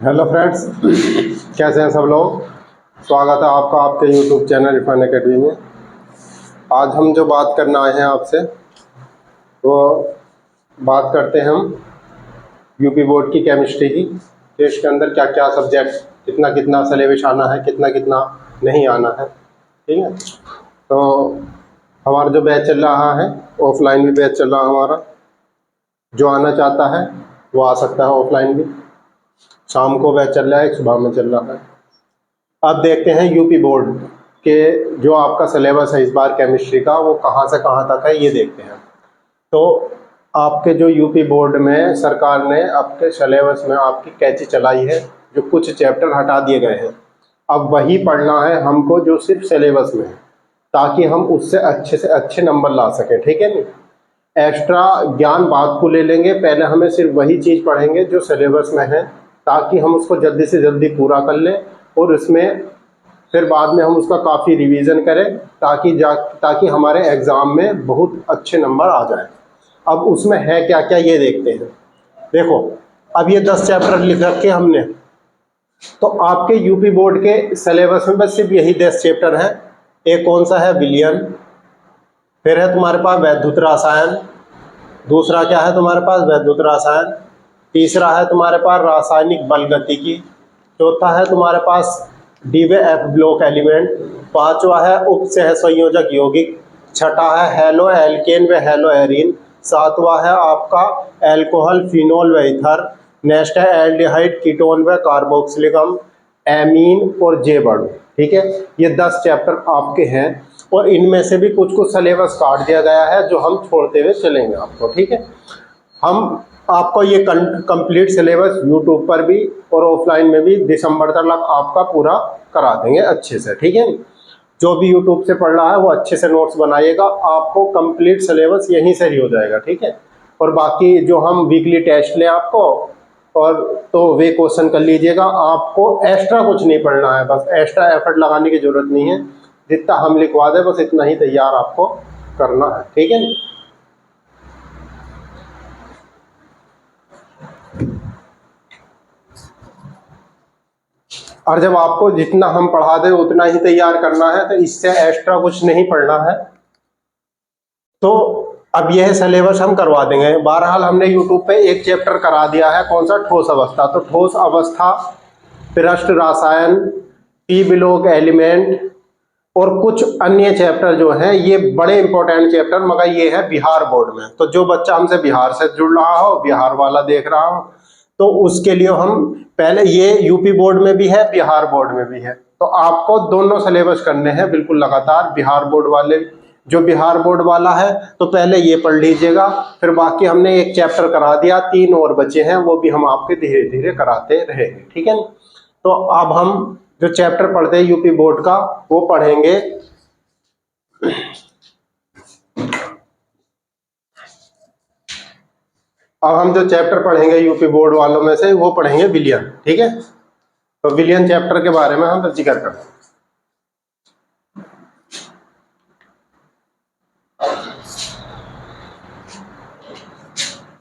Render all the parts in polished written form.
Hello friends, कैसे हैं सब लोग। स्वागत है आपका आपके यूट्यूब चैनल इरफान अकेडमी में। आज हम जो बात करना आए हैं आपसे वो बात करते हैं हम यूपी बोर्ड की केमिस्ट्री की, कि इसके अंदर क्या क्या सब्जेक्ट, कितना कितना सिलेबस आना है, कितना कितना नहीं आना है। ठीक है, तो हमारा जो बैच चल रहा है ऑफलाइन भी बैच चल रहा है हमारा। जो आना चाहता है वो आ सकता है ऑफलाइन भी। शाम को बैच चल रहा है, एक सुबह में चल रहा है। अब देखते हैं यूपी बोर्ड के जो आपका सिलेबस है इस बार केमिस्ट्री का, वो कहाँ से कहाँ तक है ये देखते हैं। तो आपके जो यूपी बोर्ड में सरकार ने आपके सिलेबस में आपकी कैची चलाई है, जो कुछ चैप्टर हटा दिए गए हैं। अब वही पढ़ना है हमको जो सिर्फ सिलेबस में है, ताकि हम उससे अच्छे नंबर ला सकें। ठीक है नहीं, एक्स्ट्रा ज्ञान बाद को ले लेंगे, पहले हमें सिर्फ वही चीज़ पढ़ेंगे जो सिलेबस में है, ताकि हम उसको जल्दी से जल्दी पूरा कर लें और उसमें फिर बाद में हम उसका काफ़ी रिवीजन करें, ताकि हमारे एग्ज़ाम में बहुत अच्छे नंबर आ जाए। अब उसमें है क्या क्या ये देखते हैं। देखो, अब ये 10 चैप्टर लिख रखे हमने, तो आपके यूपी बोर्ड के सिलेबस में बस सिर्फ यही 10 चैप्टर हैं। एक कौन सा है, विलयन। फिर है तुम्हारे पास वैद्युत रसायन। दूसरा क्या है तुम्हारे पास, वैद्युत रसायन। तीसरा है तुम्हारे पास रासायनिक बल गतिकी। चौथा है तुम्हारे पास डीवे एफ ब्लॉक एलिमेंट। पांचवा है उप सह संयोजक यौगिक। छठा है हेलो एल्केन व हेलो एरीन। सातवां है आपका एल्कोहल फिनोल व ईथर। नेक्स्ट है एल्डिहाइड कीटोन व कार्बोक्सिलिक एमीन और जे बड़ू। ठीक है, ये 10 चैप्टर आपके हैं और इनमें से भी कुछ कुछ सिलेबस काट दिया गया है जो हम छोड़ते हुए चलेंगे आपको। ठीक है, हम आपको ये कंप्लीट सिलेबस यूट्यूब पर भी और ऑफलाइन में भी दिसंबर तक आपका पूरा करा देंगे अच्छे से। ठीक है, जो भी यूट्यूब से पढ़ रहा है वो अच्छे से नोट्स बनाइएगा, आपको कंप्लीट सिलेबस यहीं से ही हो जाएगा। ठीक है, और बाकी जो हम वीकली टेस्ट लें आपको, और तो वे क्वेश्चन कर लीजिएगा। आपको एक्स्ट्रा कुछ नहीं पढ़ना है, बस एक्स्ट्रा एफर्ट लगाने की जरूरत नहीं है। जितना हम लिखवा दें बस इतना ही तैयार आपको करना है। ठीक है, और जब आपको जितना हम पढ़ा दें उतना ही तैयार करना है, तो इससे एक्स्ट्रा कुछ नहीं पढ़ना है। तो अब यह सिलेबस हम करवा देंगे। बहरहाल हमने यूट्यूब पे एक चैप्टर करा दिया है, कौन सा, ठोस अवस्था। तो ठोस अवस्था, पृष्ठ रसायन, पी ब्लॉक एलिमेंट और कुछ अन्य चैप्टर जो हैं, ये बड़े इंपॉर्टेंट चैप्टर, मगर ये है बिहार बोर्ड में। तो जो बच्चा हमसे बिहार से जुड़ रहा हो, बिहार वाला देख रहा हो, तो उसके लिए हम पहले, ये यूपी बोर्ड में भी है, बिहार बोर्ड में भी है, तो आपको दोनों सिलेबस करने हैं बिल्कुल लगातार। बिहार बोर्ड वाले, जो बिहार बोर्ड वाला है तो पहले ये पढ़ लीजिएगा, फिर बाकी हमने एक चैप्टर करा दिया, 3 और बचे हैं, वो भी हम आपके धीरे धीरे कराते रहेंगे। ठीक है, तो अब हम जो चैप्टर पढ़ते हैं यूपी बोर्ड का वो पढ़ेंगे। अब हम जो चैप्टर पढ़ेंगे यूपी बोर्ड वालों में से, वो पढ़ेंगे विलयन। ठीक है, तो विलयन चैप्टर के बारे में हम जिक्र करते हैं।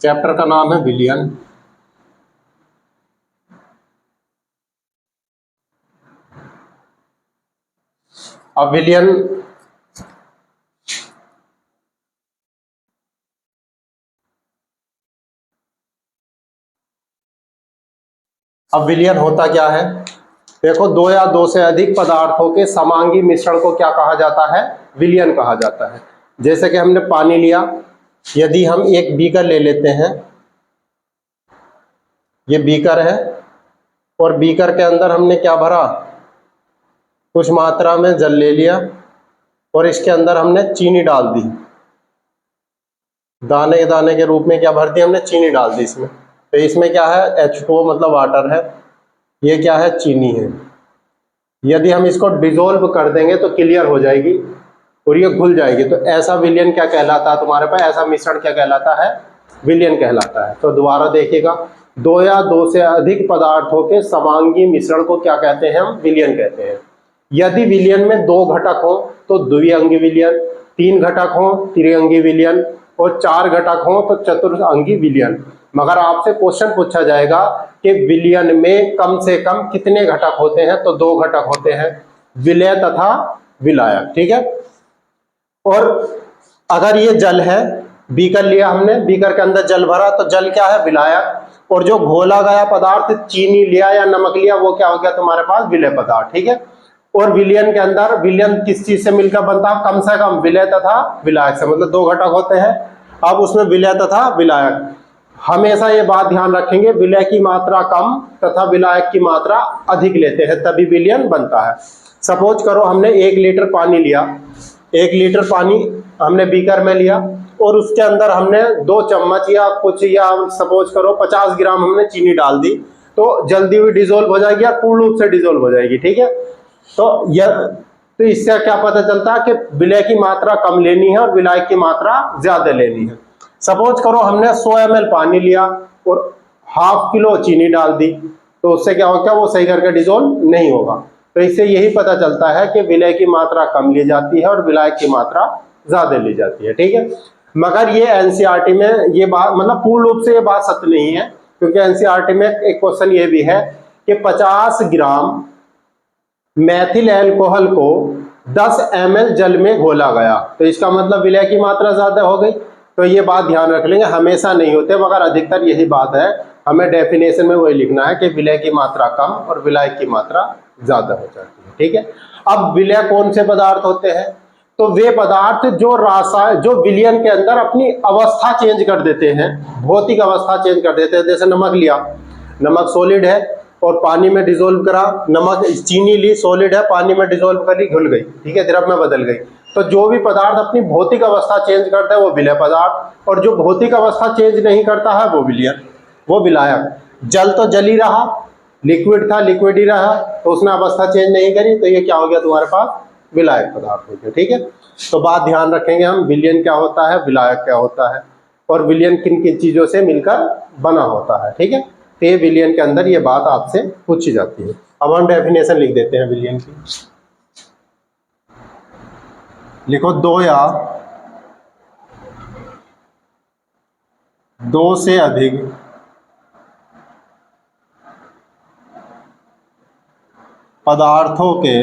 चैप्टर का नाम है विलयन। अब विलयन होता क्या है। देखो, 2 या 2 से अधिक पदार्थों के समांगी मिश्रण को क्या कहा जाता है, विलयन कहा जाता है। जैसे कि हमने पानी लिया, यदि हम एक बीकर ले लेते हैं, ये बीकर है, और बीकर के अंदर हमने क्या भरा, कुछ मात्रा में जल ले लिया, और इसके अंदर हमने चीनी डाल दी, दाने दाने के रूप में क्या भर दी हमने, चीनी डाल दी इसमें। तो इसमें क्या है, H2O मतलब वाटर है, ये क्या है, चीनी है। यदि हम इसको डिजोल्व कर देंगे तो क्लियर हो जाएगी और ये घुल जाएगी। तो ऐसा विलयन क्या कहलाता है तुम्हारे पास, ऐसा मिश्रण क्या कहलाता है, विलयन कहलाता है। तो दोबारा देखिएगा, 2 या 2 से अधिक पदार्थों के समांगी मिश्रण को क्या कहते हैं, हम विलयन कहते हैं। यदि विलयन में 2 घटक हो तो द्विअंगी विलयन, 3 घटक हो त्रिअंगी विलयन, और 4 घटक हो तो चतुर्अंगी विलयन। मगर आपसे क्वेश्चन पूछा जाएगा कि विलयन में कम से कम कितने घटक होते हैं, तो 2 घटक होते हैं, विलय तथा विलायक। ठीक है। और अगर ये जल है, बीकर लिया हमने, बीकर के अंदर जल भरा, तो जल क्या है, विलायक। और जो घोला गया पदार्थ, चीनी लिया या नमक लिया, वो क्या हो गया तुम्हारे पास, विलय पदार्थ। ठीक है। और विलयन के अंदर, विलयन किस चीज से मिलकर बनता है, कम से कम विलय तथा विलायक से, मतलब 2 घटक होते हैं। अब उसमें विलय तथा विलायक, हमेशा ये बात ध्यान रखेंगे, विलय की मात्रा कम तथा विलायक की मात्रा अधिक लेते हैं, तभी विलयन बनता है। सपोज करो हमने 1 लीटर पानी लिया, 1 लीटर पानी हमने बीकर में लिया, और उसके अंदर हमने 2 चम्मच या कुछ, या सपोज करो 50 ग्राम हमने चीनी डाल दी, तो जल्दी भी डिजोल्व हो जाएगी या पूर्ण रूप से डिजोल्व हो जाएगी। ठीक है। तो इससे क्या पता चलता है कि विलय की मात्रा कम लेनी है और विलायक की मात्रा ज्यादा लेनी है। सपोज करो हमने 100 ml पानी लिया और ½ किलो चीनी डाल दी, तो उससे क्या होगा, वो सही करके डिजोल्व नहीं होगा। तो इससे यही पता चलता है कि विलय की मात्रा कम ली जाती है और विलायक की मात्रा ज्यादा ली जाती है। ठीक है। मगर ये एनसीईआरटी में ये बात, मतलब पूर्ण रूप से ये बात सत्य नहीं है, क्योंकि एनसीईआरटी में एक क्वेश्चन ये भी है कि 50 ग्राम मैथिल एल्कोहल को 10 ml जल में घोला गया, तो इसका मतलब विलय की मात्रा ज्यादा हो गई। तो ये बात ध्यान रख लेंगे, हमेशा नहीं होते मगर अधिकतर यही बात है। हमें डेफिनेशन में वही लिखना है कि विलय की मात्रा कम और विलायक की मात्रा ज्यादा हो जाती है। ठीक है। अब विलय कौन से पदार्थ होते हैं, तो वे पदार्थ जो विलयन के अंदर अपनी अवस्था चेंज कर देते हैं, भौतिक अवस्था चेंज कर देते हैं। जैसे नमक लिया, नमक सॉलिड है और पानी में डिसोल्व करा, नमक चीनी ली सॉलिड है, पानी में डिसोल्व करी, घुल गई। ठीक है, द्रव में बदल गई। तो जो भी पदार्थ अपनी भौतिक अवस्था चेंज करता है वो विलय पदार्थ, और जो भौतिक अवस्था चेंज नहीं करता है वो विलयन, वो विलायक। जल तो जल ही रहा, लिक्विड था लिक्विड ही रहा, तो उसने अवस्था चेंज नहीं करी, तो ये क्या हो गया तुम्हारे पास, विलायक पदार्थ हो गया। ठीक है। तो बात ध्यान रखेंगे हम, विलयन क्या होता है, विलायक क्या होता है, और विलयन किन किन चीजों से मिलकर बना होता है। ठीक है। तो ये विलयन के अंदर ये बात आपसे पूछी जाती है। अब हम डेफिनेशन लिख देते हैं विलयन की। लिखो 2 या 2 से अधिक पदार्थों के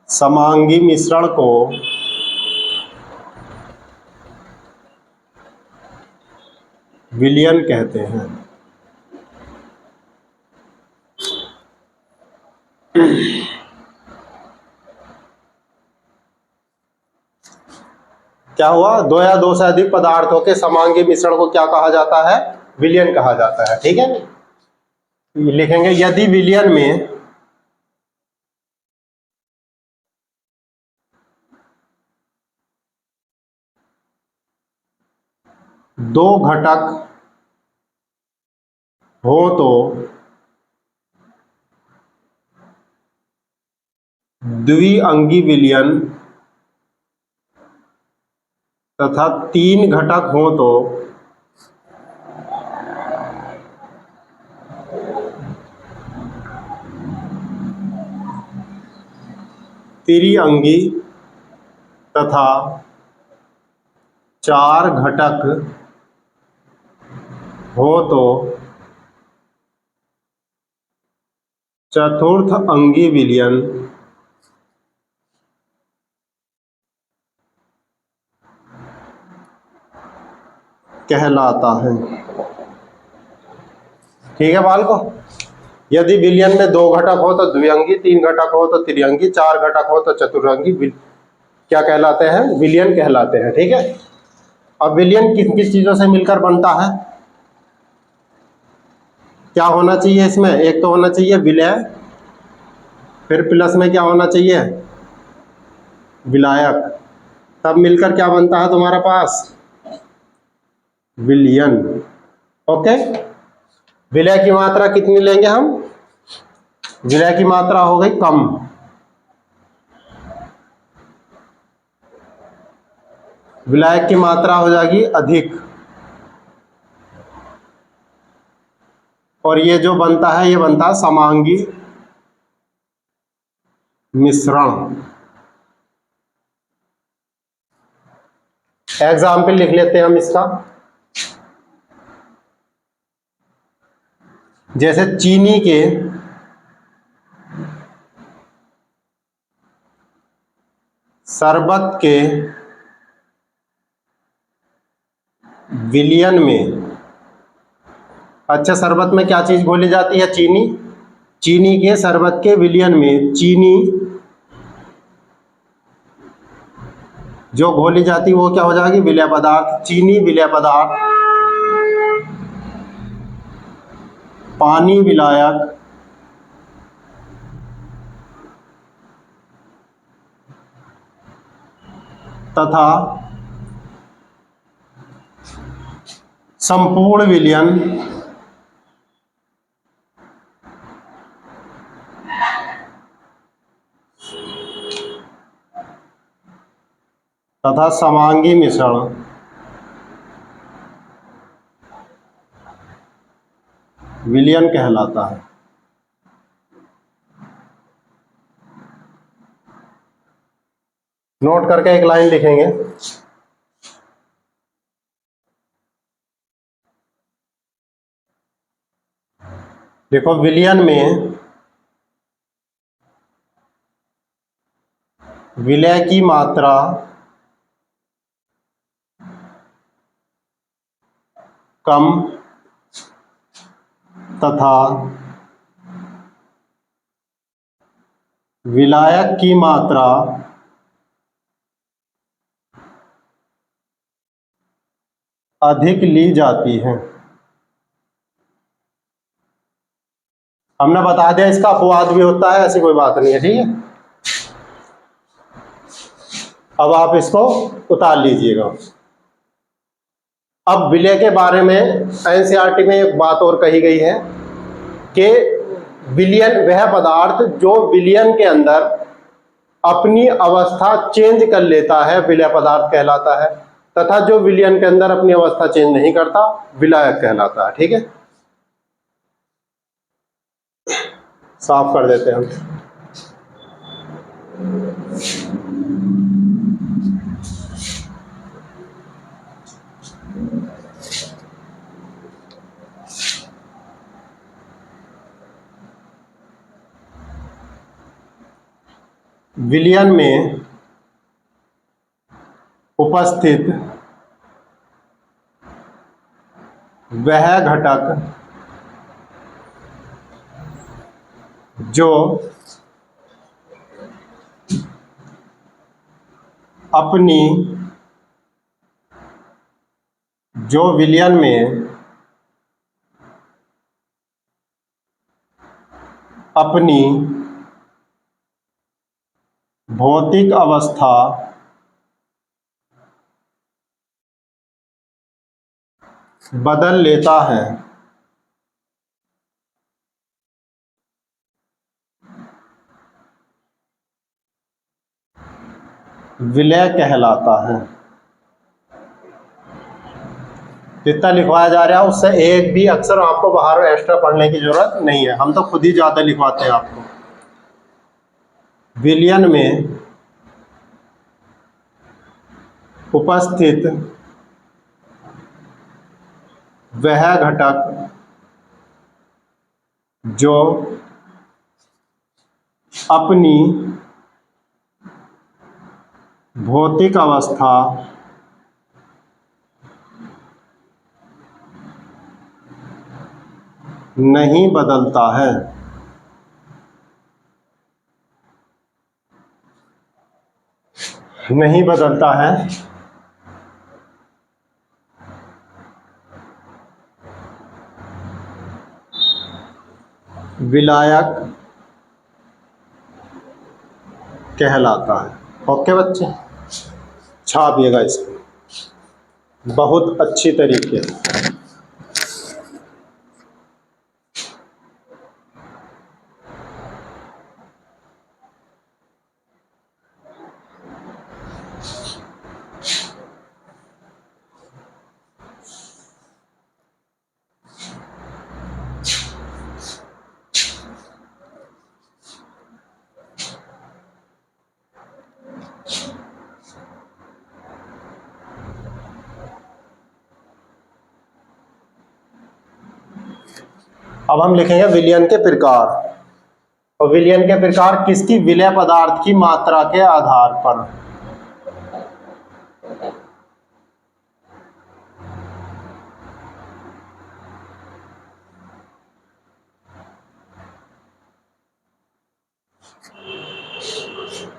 समांगी मिश्रण को विलयन कहते हैं। क्या हुआ, 2 या 2 से अधिक पदार्थों के समांगी मिश्रण को क्या कहा जाता है, विलयन कहा जाता है। ठीक है। लिखेंगे यदि विलयन में दो घटक हो तो द्विअंगी विलयन तथा 3 घटक हो तो त्रिअंगी तथा 4 घटक हो तो चतुर्थ अंगी विलयन कहलाता है। ठीक है बालको, यदि विलयन में 2 घटक हो तो द्विअंगी, 3 घटक हो तो त्रिअंगी, 4 घटक हो तो चतुरंगी क्या कहलाते हैं, विलयन कहलाते हैं। ठीक है। अब विलयन किस किस चीजों से मिलकर बनता है, क्या होना चाहिए इसमें, एक तो होना चाहिए विलय, फिर प्लस में क्या होना चाहिए, विलायक, तब मिलकर क्या बनता है तुम्हारे पास, विलयन। ओके। विलय की मात्रा कितनी लेंगे हम, विलय की मात्रा हो गई कम, विलायक की मात्रा हो जाएगी अधिक, और ये जो बनता है ये बनता है समांगी मिश्रण। एग्जाम्पल लिख लेते हैं हम इसका। जैसे चीनी के शरबत के विलयन में, अच्छा शरबत में क्या चीज घोली जाती है? चीनी। चीनी के शरबत के विलयन में चीनी जो घोली जाती है वो क्या हो जाएगी? विलय पदार्थ। चीनी विलय पदार्थ, पानी विलायक, तथा संपूर्ण विलयन तथा समांगी मिश्रण विलयन कहलाता है। नोट करके एक लाइन लिखेंगे। देखो विलयन में विलय की मात्रा कम तथा विलायक की मात्रा अधिक ली जाती है। हमने बता दिया इसका अपवाद भी होता है, ऐसी कोई बात नहीं है, ठीक है। अब आप इसको उतार लीजिएगा। अब विलय के बारे में एनसीईआरटी में एक बात और कही गई है कि विलयन वह पदार्थ जो विलयन के अंदर अपनी अवस्था चेंज कर लेता है विलय पदार्थ कहलाता है, तथा जो विलयन के अंदर अपनी अवस्था चेंज नहीं करता विलायक कहलाता है, ठीक है। साफ कर देते हैं हम। विलयन में उपस्थित वह घटक जो अपनी विलयन में अपनी भौतिक अवस्था बदल लेता है विलय कहलाता है। जितना लिखवाया जा रहा है उससे एक भी अक्षर आपको बाहर एक्स्ट्रा पढ़ने की जरूरत नहीं है, हम तो खुद ही ज्यादा लिखवाते हैं आपको। विलयन में उपस्थित वह घटक जो अपनी भौतिक अवस्था नहीं बदलता है विलायक कहलाता है। ओके बच्चे, छापिएगा इसको बहुत अच्छी तरीके से। अब हम लिखेंगे विलयन के प्रकार। और विलयन के प्रकार किसकी? विलय पदार्थ की मात्रा के आधार पर।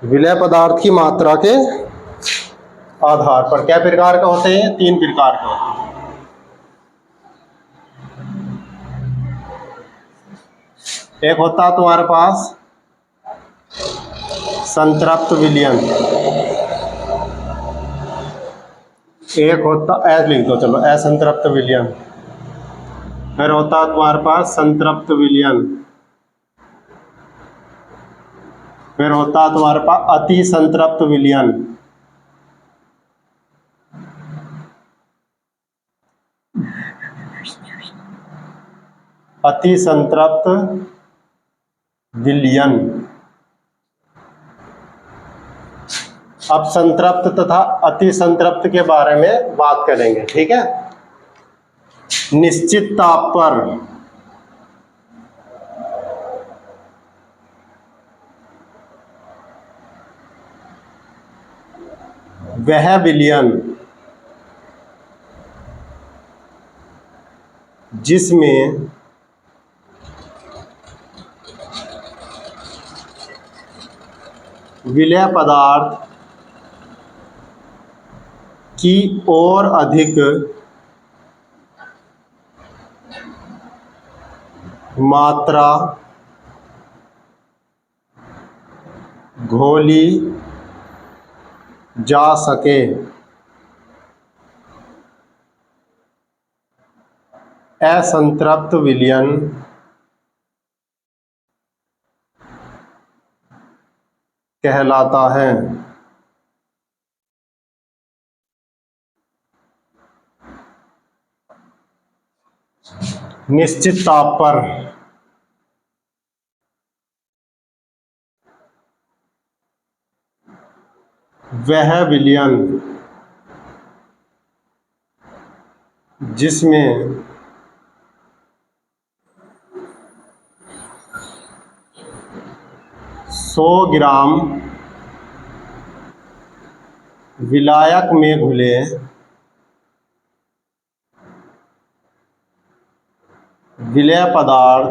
विलय पदार्थ की मात्रा के आधार पर। क्या प्रकार का होते हैं? 3 प्रकार के होते हैं। एक होता है तुम्हारे पास संतृप्त विलयन, एक होता, ऐसे लिख दो चलो, असंतृप्त विलयन। फिर होता है तुम्हारे पास संतृप्त विलयन। फिर होता है तुम्हारे पास अति संतृप्त विलयन। अति संतृप्त विलयन। अब संतृप्त तथा अति संतृप्त के बारे में बात करेंगे, ठीक है। निश्चित ताप पर वह विलयन जिसमें विलय पदार्थ की और अधिक मात्रा घोली जा सके, असंतृप्त विलयन कहलाता है। निश्चित ताप पर वह विलयन जिसमें 100 ग्राम विलायक में घुले विलय पदार्थ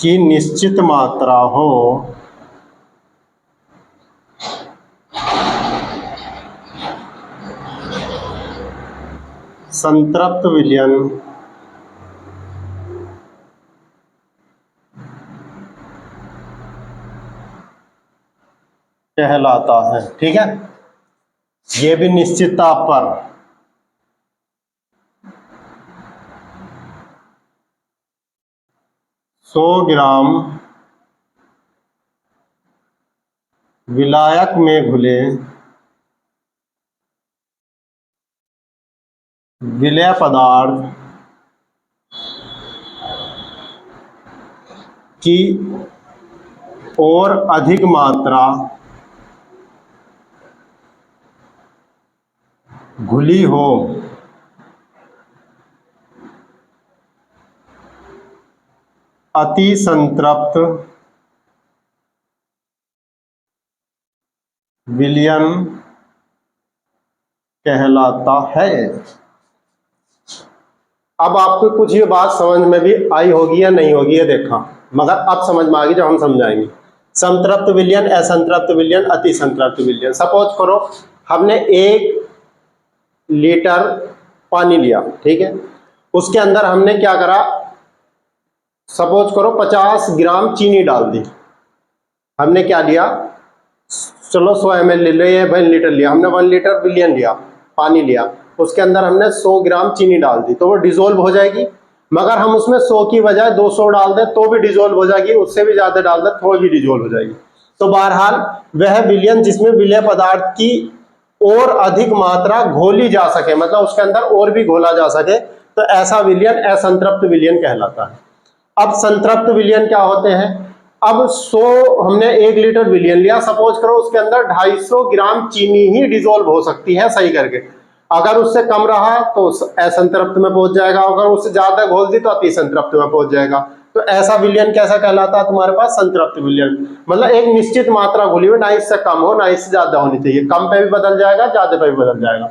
की निश्चित मात्रा हो, संतृप्त विलयन कहलाता है, ठीक है। ये भी निश्चित ताप पर। सौ ग्राम विलायक में घुले विलय पदार्थ की और अधिक मात्रा घुली हो, अति संतृप्त विलयन कहलाता है। अब आपको कुछ ये बात समझ में भी आई होगी या नहीं होगी ये देखा, मगर अब समझ में आ गई जब हम समझाएंगे। संतृप्त विलयन, असंतृप्त विलयन, अति संतृप्त विलयन। सपोज करो हमने 1 लीटर पानी लिया, ठीक है। उसके अंदर हमने क्या करा, सपोज करो 50 ग्राम चीनी डाल दी। हमने क्या लिया, चलो 100 ml ले लो, ये 1 लीटर लिया हमने, 1 लीटर विलयन लिया, पानी लिया, उसके अंदर हमने 100 ग्राम चीनी डाल दी, तो वो डिसोल्व हो जाएगी। मगर हम उसमें 100 की बजाय 200 डाल दें तो भी डिसोल्व हो जाएगी, उससे भी ज्यादा डाल दें तो भी डिसोल्व हो जाएगी। तो बहरहाल वह विलयन जिसमें विलय पदार्थ की और अधिक मात्रा घोली जा सके, मतलब उसके अंदर और भी घोला जा सके, तो ऐसा विलयन असंतृप्त विलयन कहलाता है। अब संतृप्त विलयन क्या होते हैं, अब 100 हमने 1 लीटर विलयन लिया, सपोज करो उसके अंदर 250 ग्राम चीनी ही डिसोल्व हो सकती है सही करके। अगर उससे कम रहा तो असंतृप्त में पहुंच जाएगा, अगर उससे ज्यादा घोल दी तो अति संतृप्त में पहुंच जाएगा। तो ऐसा विलयन कैसा कहलाता है तुम्हारे पास? संतृप्त विलयन। मतलब एक निश्चित मात्रा घुली हुई, ना इससे कम हो ना इससे ज्यादा होनी चाहिए, कम पे भी बदल जाएगा ज्यादा पे भी बदल जाएगा।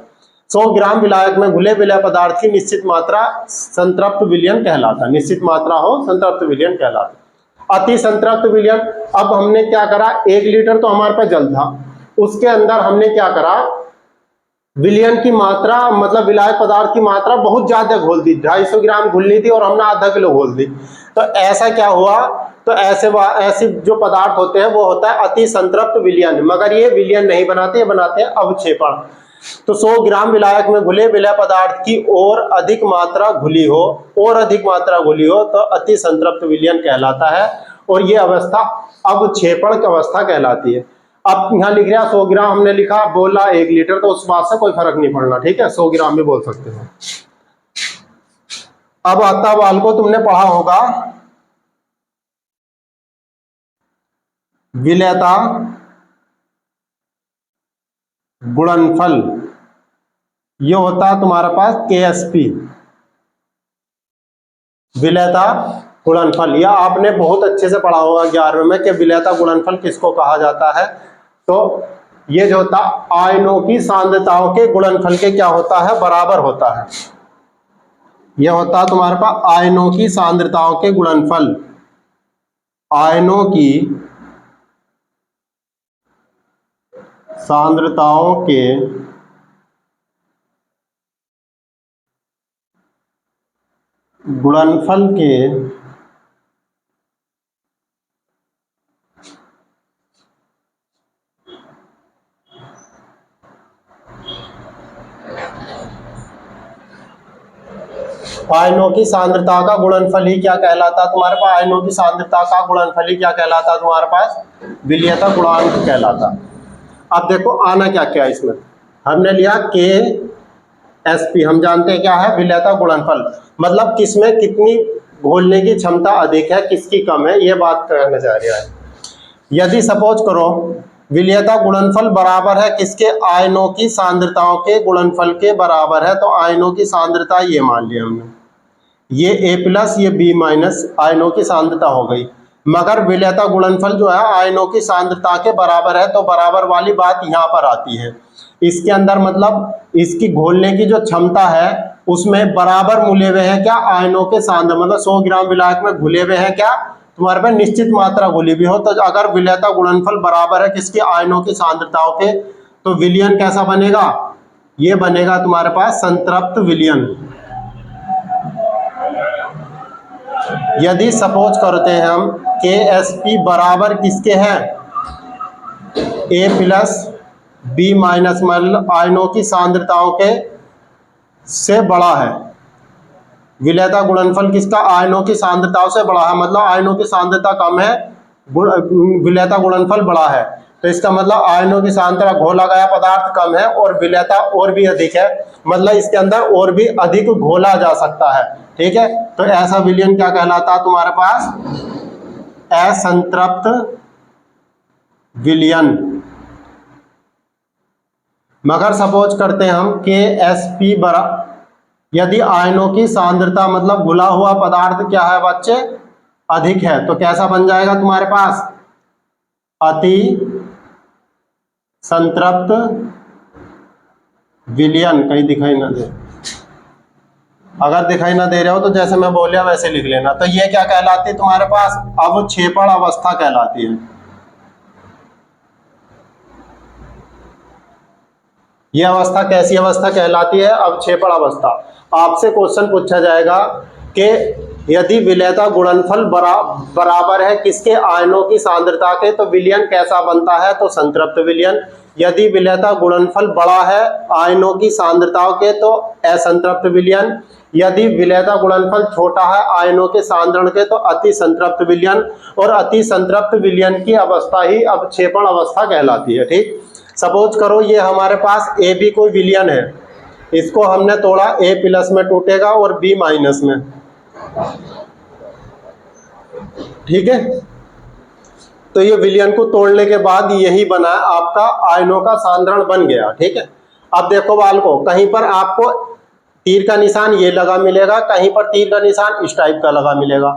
100 ग्राम विलायक में घुले विलय पदार्थ की निश्चित मात्रा संतृप्त विलयन कहलाता है। निश्चित मात्रा हो संतृप्त विलयन कहलाता। अति संतृप्त विलयन, अब हमने क्या करा, 1 लीटर तो हमारे पास जल था, उसके अंदर हमने क्या करा, विलयन की मात्रा मतलब विलायक पदार्थ की मात्रा बहुत ज्यादा घोल दी, 250 ग्राम घुलनी थी और हमने आधा किलो घोल दी। तो ऐसा क्या हुआ, तो ऐसे जो पदार्थ होते हैं वो होता है अति संतृप्त विलयन, मगर ये विलयन नहीं बनाते, ये बनाते हैं अवक्षेपण। तो 100 ग्राम विलायक में घुले विलय पदार्थ की और अधिक मात्रा घुली हो, और अधिक मात्रा घुली हो तो अति संतृप्त विलयन कहलाता है, और ये अवस्था अवक्षेपण की अवस्था कहलाती है। अब यहाँ लिख रहा 100 ग्राम, हमने लिखा बोला 1 लीटर, तो उस बात से कोई फर्क नहीं पड़ना, ठीक है, 100 ग्राम भी बोल सकते हो। अब आता वाल को तुमने पढ़ा होगा, विलेयता गुणनफल, ये होता है तुम्हारे पास KSP, विलेयता गुणनफल। यह आपने बहुत अच्छे से पढ़ा होगा 11वीं में कि विलेयता गुणनफल किसको कहा जाता है। तो ये जो होता आयनों की सांद्रताओं के गुणनफल के क्या होता है, बराबर होता है। यह होता तुम्हारे पास आयनों की सांद्रताओं के गुणनफल, आयनों की सांद्रताओं के गुणनफल के आयनों की सांद्रता का गुणनफल ही क्या कहलाता है तुम्हारे पास, आयनों की सांद्रता का गुणनफल ही क्या कहलाता है तुम्हारे पास, विलेयता गुणांक कहलाता। अब देखो आना क्या क्या इसमें, हमने लिया KSP, हम जानते हैं क्या है, विलेयता गुणनफल, मतलब किसमें कितनी घोलने की क्षमता अधिक है, किसकी कम है, ये बात करने जा रहा है। यदि सपोज करो विलेयता गुणनफल बराबर है किसके, आयनों की सांद्रताओं के गुणनफल के बराबर है, तो आयनों की सांद्रता ये मान लिया हमने, ये A+, ये B- आयनों की सांद्रता हो गई। मगर विलेयता गुणनफल जो है आयनों की सांद्रता के बराबर है, तो बराबर वाली बात यहाँ पर आती है। इसके अंदर मतलब इसकी घोलने की जो क्षमता है उसमें बराबर मुले हुए हैं क्या, आयनों के सांद्र, मतलब 100 ग्राम विलायक में घुले हुए हैं क्या, तुम्हारे पास निश्चित मात्रा घुली हुई हो। तो अगर विलेयता गुणनफल बराबर है किसके, आयनों की सांद्रताओं के, तो विलयन कैसा बनेगा, ये बनेगा तुम्हारे पास संतृप्त विलयन। यदि सपोज करते हैं हम KSP बराबर किसके हैं, A+, B-, मतलब आयनों की सांद्रताओं के से बड़ा है, विलेयता गुणनफल किसका, आयनों की सांद्रताओं से बड़ा है, मतलब आयनों की सांद्रता कम है, विलेयता गुणनफल बड़ा है, तो इसका मतलब आयनों की सांद्रता घोला गया पदार्थ कम है और विलेयता और भी अधिक है, मतलब इसके अंदर और भी अधिक घोला जा सकता है, ठीक है। तो ऐसा विलयन क्या कहलाता है तुम्हारे पास, असंतृप्त विलयन। मगर सपोज करते हैं हम KSP बराबर, यदि आयनों की सांद्रता मतलब घुला हुआ पदार्थ क्या है बच्चे, अधिक है, तो कैसा बन जाएगा तुम्हारे पास, अति संतृप्त विलयन। कहीं दिखाई ना दे, अगर दिखाई ना दे रहा हो तो जैसे मैं बोलिया वैसे लिख लेना। तो ये क्या कहलाती है तुम्हारे पास, अवक्षेपण अवस्था कहलाती है। यह अवस्था कैसी अवस्था कहलाती है, अवक्षेपण अवस्था। आपसे क्वेश्चन पूछा जाएगा कि यदि विलेयता गुणनफल बराबर है किसके, आयनों की सांद्रता के, तो विलयन कैसा बनता है, तो संतृप्त विलयन। यदि विलेयता गुणनफल बड़ा है आयनों की सांद्रताओं के, तो असंतृप्त विलयन। यदि विलेयता गुणनफल छोटा है आयनों के सांद्रण के, तो अति संतृप्त विलयन। और अति संतृप्त विलयन की अवस्था ही अवक्षेपण अवस्था कहलाती है, ठीक। सपोज करो ये हमारे पास AB कोई विलयन है, इसको हमने तोड़ा, A+ में टूटेगा और B- में, ठीक है। तो ये विलयन को तोड़ने के बाद यही बना आपका आयनों का सांद्रण बन गया, ठीक है। अब देखो बालको, कहीं पर आपको तीर का निशान ये लगा मिलेगा, कहीं पर तीर का निशान इस टाइप का लगा मिलेगा।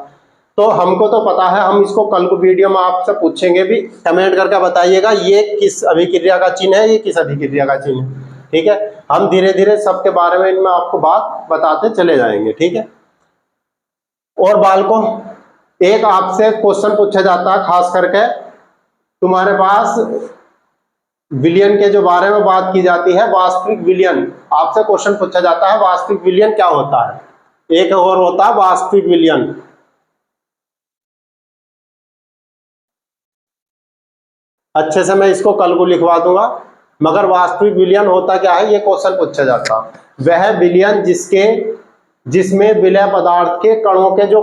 तो हमको तो पता है, हम इसको कल को वीडियो में आपसे पूछेंगे भी, कमेंट करके बताइएगा ये किस अभिक्रिया का चिन्ह है, ये किस अभिक्रिया का चिन्ह है। ठीक है, हम धीरे धीरे सबके बारे में इनमें आपको बात बताते चले जाएंगे। ठीक है, और बालकों एक आपसे क्वेश्चन पूछा जाता है, खास करके तुम्हारे पास विलयन के जो बारे में बात की जाती है, वास्तविक विलयन, आपसे क्वेश्चन पूछा जाता है वास्तविक विलयन क्या होता है। एक और होता है वास्तविक विलयन। अच्छे से मैं इसको कल को लिखवा दूंगा, मगर वास्तविक विलयन होता क्या है, ये क्वेश्चन पूछा जाता। वह विलयन जिसमें विलय पदार्थ के कणों के जो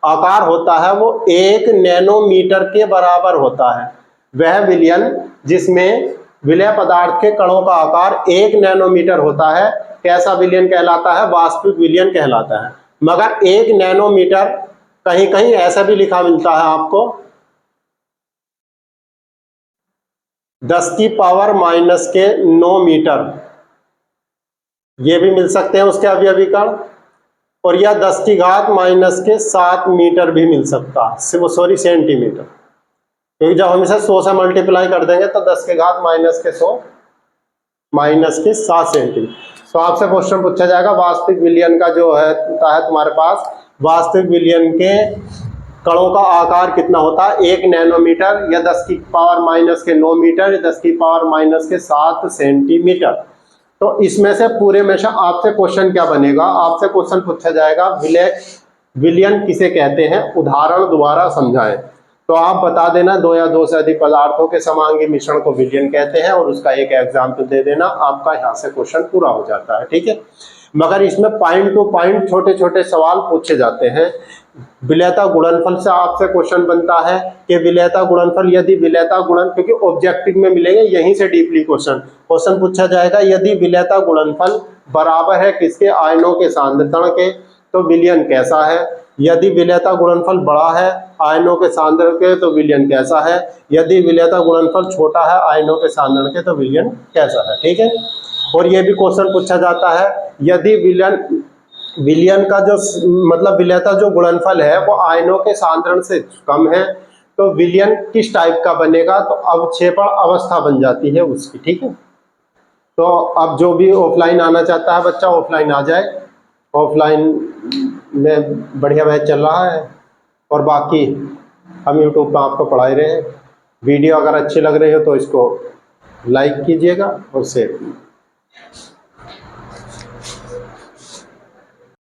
आकार होता है वो 1 नैनोमीटर के बराबर होता है। वह विलयन जिसमें विलय पदार्थ के कणों का आकार 1 नैनोमीटर होता है, कैसा विलयन कहलाता है, वास्तविक विलयन कहलाता है। मगर 1 नैनोमीटर कहीं कहीं ऐसा भी लिखा मिलता है आपको 10⁻⁻9 मीटर, ये भी मिल सकते हैं उसके अवयवी कण, और या 10⁻⁻7 मीटर भी मिल सकता है, सॉरी सेंटीमीटर, क्योंकि जब हम इसे 100 से मल्टीप्लाई कर देंगे तो 10⁻⁻100 -7 सेंटीमीटर। तो आपसे क्वेश्चन पूछा जाएगा वास्तविक विलयन का जो है तुम्हारे पास, वास्तविक विलयन के कणों का आकार कितना होता है, 1 नैनोमीटर या 10⁻⁻9 मीटर या 10⁻⁻7 सेंटीमीटर। तो इसमें से पूरे में से आपसे क्वेश्चन क्या बनेगा, आपसे क्वेश्चन पूछा जाएगा विलयन किसे कहते हैं, उदाहरण द्वारा समझाएं। तो आप बता देना 2 या 2 से अधिक पदार्थों के समांगी मिश्रण को विलयन कहते हैं, और उसका एक एग्जाम्पल दे देना, आपका यहाँ से क्वेश्चन पूरा हो जाता है। ठीक है, मगर इसमें पॉइंट टू पॉइंट छोटे छोटे सवाल पूछे जाते हैं। विलेयता गुणनफल से आपसे क्वेश्चन बनता है कि विलेयता गुणनफल, यदि विलेयता गुणन, क्योंकि ऑब्जेक्टिव में मिलेंगे यहीं से डीपली क्वेश्चन पूछा जाएगा, यदि विलेयता गुणनफल बराबर है किसके, आयनों के सांद्रता के, तो विलयन कैसा है। यदि विलेयता गुणनफल बड़ा है आयनों के सांद्रण के, तो विलयन कैसा है। यदि विलेयता गुणनफल छोटा है आयनों के सांद्रण के, तो विलयन कैसा है। ठीक है, और ये भी क्वेश्चन पूछा जाता है, यदि विलयन का जो मतलब विलेयता जो गुणनफल है वो आयनों के सांद्रण से कम है, तो विलयन किस टाइप का बनेगा, तो अवक्षेपण अवस्था बन जाती है उसकी। ठीक है, तो अब जो भी ऑफलाइन आना चाहता है बच्चा ऑफलाइन आ जाए, ऑफलाइन में बढ़िया बैच चल रहा है, और बाकी हम यूट्यूब पर आपको पढ़ा ही रहे हैं। वीडियो अगर अच्छी लग रही हो तो इसको लाइक कीजिएगा और शेयर कीजिएगा।